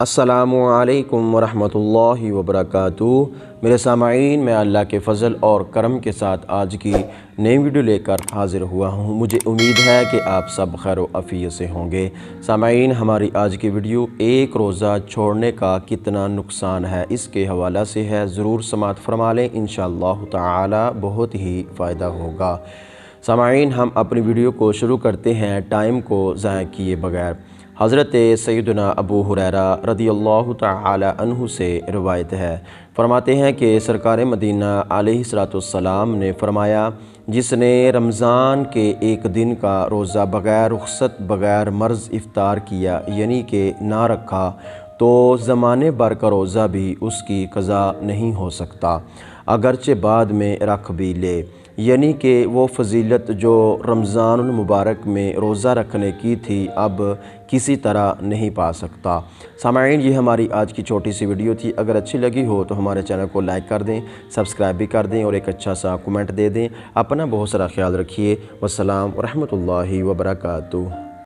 अस्सलामुअलैकुम वरहमतुल्लाहि वबरकातुहू। मेरे सामाईन, मैं अल्लाह के फ़ज़ल और करम के साथ आज की नई वीडियो लेकर हाज़िर हुआ हूँ। मुझे उम्मीद है कि आप सब खैर व आफ़ियत से होंगे। सामाईन, हमारी आज की वीडियो एक रोज़ा छोड़ने का कितना नुकसान है इसके हवाला से है। ज़रूर समाअत फरमा लें, इंशाअल्लाह ताला बहुत ही फ़ायदा होगा। सामाईन, हम अपनी वीडियो को शुरू करते हैं टाइम को ज़ाया किए बगैर। हज़रत सैयदना अबू हुरैरा रदियल्लाहु तआला अन्हु से रिवायत है, फरमाते हैं कि सरकार मदीना अलैहिस्सलाम ने फरमाया, जिसने रमज़ान के एक दिन का रोज़ा बग़ैर रुख़्सत बग़ैर मर्ज़ इफ़्तार किया यानी कि ना रखा तो ज़माने भर का रोज़ा भी उसकी क़ज़ा नहीं हो सकता, अगरचे बाद में रख भी ले। यानी कि वो फ़जीलत जो रमज़ान मुबारक में रोज़ा रखने की थी अब किसी तरह नहीं पा सकता। सामाईन, ये हमारी आज की छोटी सी वीडियो थी। अगर अच्छी लगी हो तो हमारे चैनल को लाइक कर दें, सब्सक्राइब भी कर दें और एक अच्छा सा कमेंट दे दें। अपना बहुत सारा ख्याल रखिए। वस्सलाम रहमतुल्लाहि व बरकातुहू।